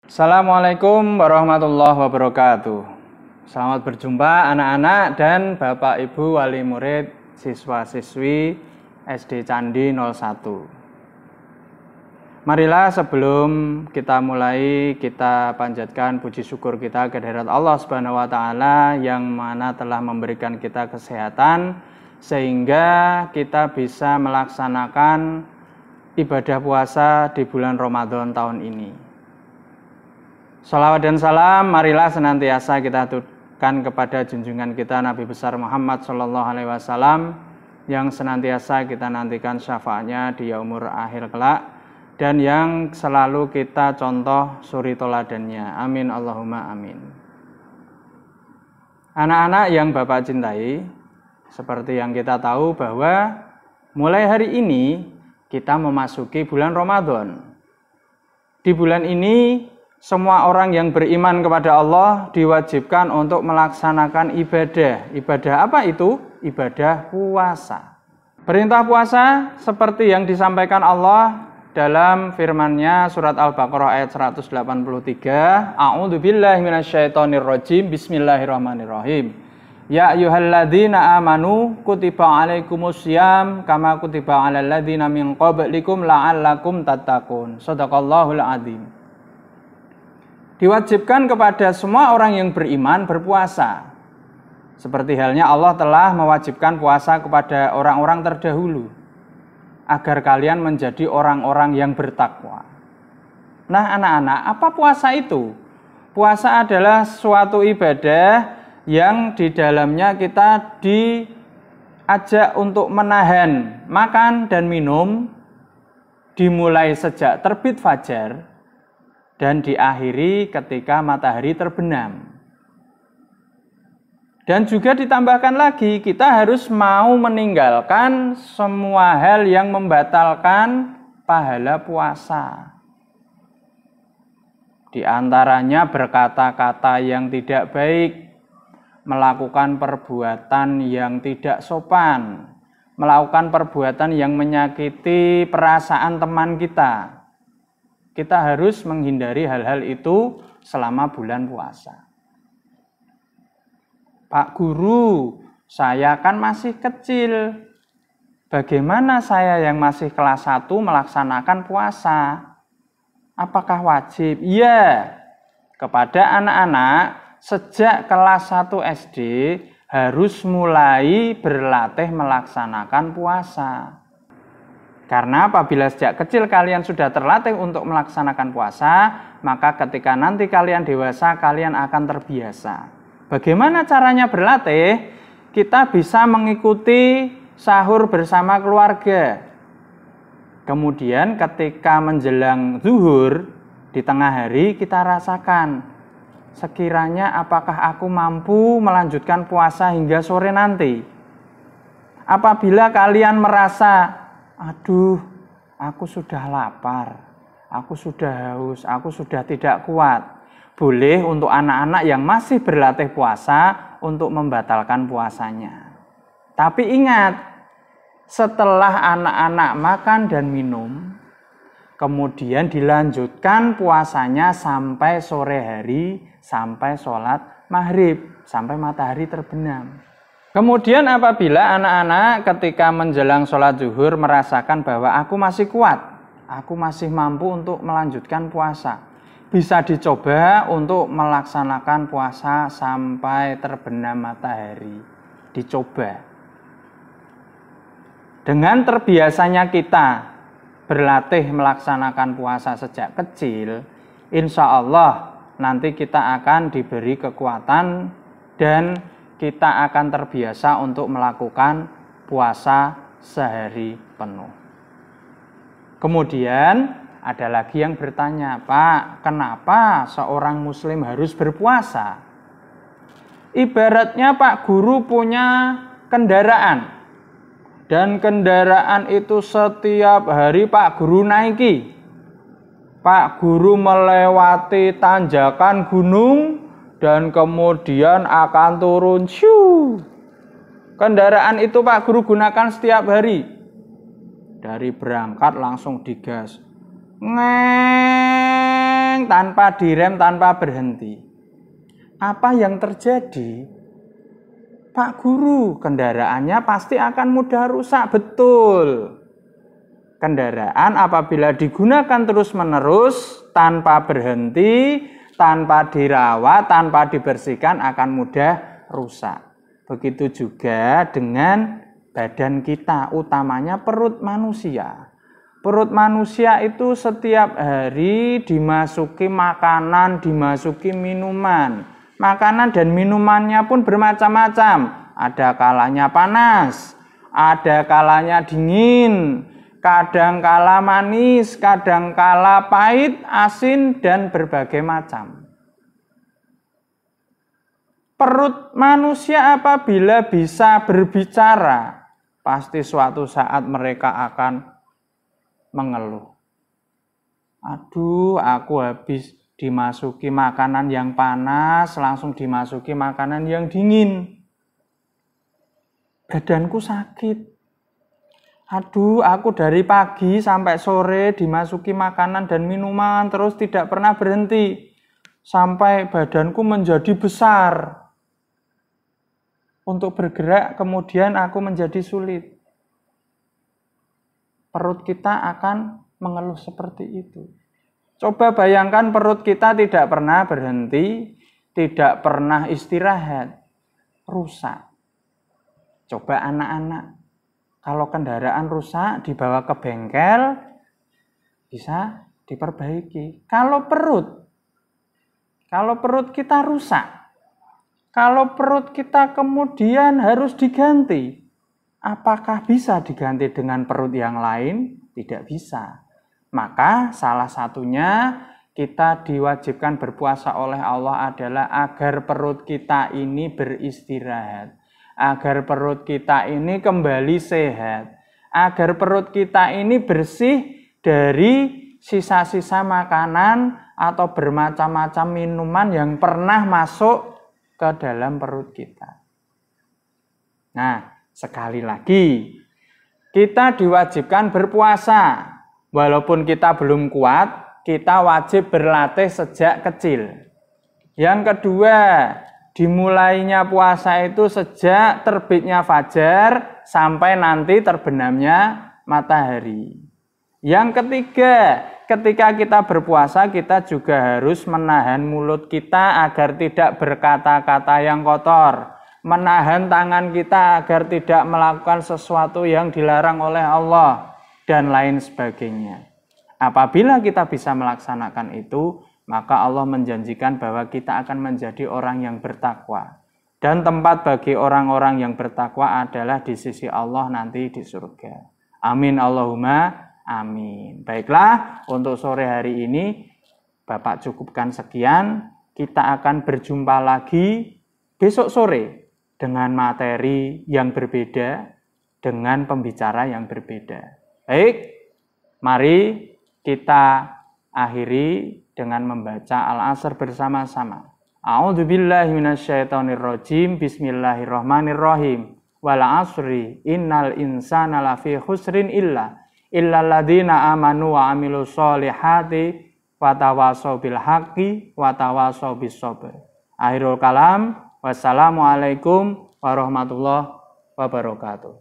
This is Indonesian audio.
Assalamualaikum warahmatullahi wabarakatuh. Selamat berjumpa anak-anak dan Bapak Ibu wali murid siswa-siswi SD Candi 01. Marilah sebelum kita mulai, kita panjatkan puji syukur kita kehadirat Allah Subhanahu wa taala yang mana telah memberikan kita kesehatan sehingga kita bisa melaksanakan ibadah puasa di bulan Ramadan tahun ini. Salawat dan salam marilah senantiasa kita aturkan kepada junjungan kita Nabi besar Muhammad SAW yang senantiasa kita nantikan syafaatnya di yaumul akhir kelak dan yang selalu kita contoh suri toladannya. Amin Allahumma amin. Anak-anak yang Bapak cintai, seperti yang kita tahu bahwa mulai hari ini kita memasuki bulan Ramadan. Di bulan ini semua orang yang beriman kepada Allah diwajibkan untuk melaksanakan ibadah. Ibadah apa itu? Ibadah puasa. Perintah puasa seperti yang disampaikan Allah dalam firman-Nya surat Al-Baqarah ayat 183. A'udzubillahi minasyaitonirrajim. Bismillahirrahmanirrahim. Ya ayyuhalladzina amanu kutiba alaikumussyam kama kutiba alal ladzina min qablikum la'allakum tattaqun. Shadaqallahul adzim. Diwajibkan kepada semua orang yang beriman berpuasa. Seperti halnya Allah telah mewajibkan puasa kepada orang-orang terdahulu agar kalian menjadi orang-orang yang bertakwa. Nah anak-anak, apa puasa itu? Puasa adalah suatu ibadah yang di dalamnya kita diajak untuk menahan makan dan minum dimulai sejak terbit fajar dan diakhiri ketika matahari terbenam. Dan juga ditambahkan lagi, kita harus mau meninggalkan semua hal yang membatalkan pahala puasa. Di antaranya berkata-kata yang tidak baik, melakukan perbuatan yang tidak sopan, melakukan perbuatan yang menyakiti perasaan teman kita. Kita harus menghindari hal-hal itu selama bulan puasa. Pak Guru, saya kan masih kecil. Bagaimana saya yang masih kelas 1 melaksanakan puasa? Apakah wajib? Ya, kepada anak-anak sejak kelas 1 SD harus mulai berlatih melaksanakan puasa. Karena apabila sejak kecil kalian sudah terlatih untuk melaksanakan puasa, maka ketika nanti kalian dewasa, kalian akan terbiasa. Bagaimana caranya berlatih? Kita bisa mengikuti sahur bersama keluarga. Kemudian ketika menjelang zuhur, di tengah hari kita rasakan, sekiranya apakah aku mampu melanjutkan puasa hingga sore nanti? Apabila kalian merasa, aduh, aku sudah lapar, aku sudah haus, aku sudah tidak kuat. Boleh untuk anak-anak yang masih berlatih puasa untuk membatalkan puasanya. Tapi ingat, setelah anak-anak makan dan minum, kemudian dilanjutkan puasanya sampai sore hari, sampai sholat maghrib, sampai matahari terbenam. Kemudian apabila anak-anak ketika menjelang sholat zuhur merasakan bahwa aku masih kuat, aku masih mampu untuk melanjutkan puasa, bisa dicoba untuk melaksanakan puasa sampai terbenam matahari. Dicoba. Dengan terbiasanya kita berlatih melaksanakan puasa sejak kecil, insya Allah nanti kita akan diberi kekuatan dan kita akan terbiasa untuk melakukan puasa sehari penuh. Kemudian ada lagi yang bertanya, Pak, kenapa seorang muslim harus berpuasa? Ibaratnya Pak Guru punya kendaraan, dan kendaraan itu setiap hari Pak Guru naiki. Pak Guru melewati tanjakan gunung dan kemudian akan turun. Kendaraan itu Pak Guru gunakan setiap hari. Dari berangkat langsung digas. Ngeng oleng tanpa direm, tanpa berhenti. Apa yang terjadi? Pak Guru, kendaraannya pasti akan mudah rusak. Betul. Kendaraan apabila digunakan terus-menerus tanpa berhenti, tanpa dirawat, tanpa dibersihkan akan mudah rusak. Begitu juga dengan badan kita, utamanya perut manusia. Perut manusia itu setiap hari dimasuki makanan, dimasuki minuman. Makanan dan minumannya pun bermacam-macam. Ada kalanya panas, ada kalanya dingin, kadang kala manis, kadang kala pahit, asin, dan berbagai macam. Perut manusia apabila bisa berbicara, pasti suatu saat mereka akan mengeluh. Aduh, aku habis dimasuki makanan yang panas, langsung dimasuki makanan yang dingin. Badanku sakit. Aduh, aku dari pagi sampai sore dimasuki makanan dan minuman, terus tidak pernah berhenti. Sampai badanku menjadi besar. Untuk bergerak, kemudian aku menjadi sulit. Perut kita akan mengeluh seperti itu. Coba bayangkan perut kita tidak pernah berhenti, tidak pernah istirahat, rusak. Coba anak-anak, kalau kendaraan rusak dibawa ke bengkel, bisa diperbaiki. Kalau perut kita rusak, kalau perut kita kemudian harus diganti, apakah bisa diganti dengan perut yang lain? Tidak bisa. Maka salah satunya kita diwajibkan berpuasa oleh Allah adalah agar perut kita ini beristirahat, agar perut kita ini kembali sehat, agar perut kita ini bersih dari sisa-sisa makanan atau bermacam-macam minuman yang pernah masuk ke dalam perut kita. Nah, sekali lagi, kita diwajibkan berpuasa. Walaupun kita belum kuat, kita wajib berlatih sejak kecil. Yang kedua, dimulainya puasa itu sejak terbitnya fajar sampai nanti terbenamnya matahari. Yang ketiga, ketika kita berpuasa, kita juga harus menahan mulut kita agar tidak berkata-kata yang kotor. Menahan tangan kita agar tidak melakukan sesuatu yang dilarang oleh Allah, dan lain sebagainya. Apabila kita bisa melaksanakan itu, maka Allah menjanjikan bahwa kita akan menjadi orang yang bertakwa. Dan tempat bagi orang-orang yang bertakwa adalah di sisi Allah nanti di surga. Amin Allahumma amin. Baiklah, untuk sore hari ini Bapak cukupkan sekian. Kita akan berjumpa lagi besok sore dengan materi yang berbeda, dengan pembicara yang berbeda. Baik, mari kita akhiri dengan membaca Al-Asr bersama-sama. A'udzubillahi minasyaitonirrajim. Bismillahirrahmanirrahim. Wal 'asri innal insana lafi khusrin illal ladzina amanu wa amilus solihati wa tawassaw bil haqqi wa tawassaw bis sabr. Akhirul kalam. Wassalamualaikum warahmatullahi wabarakatuh.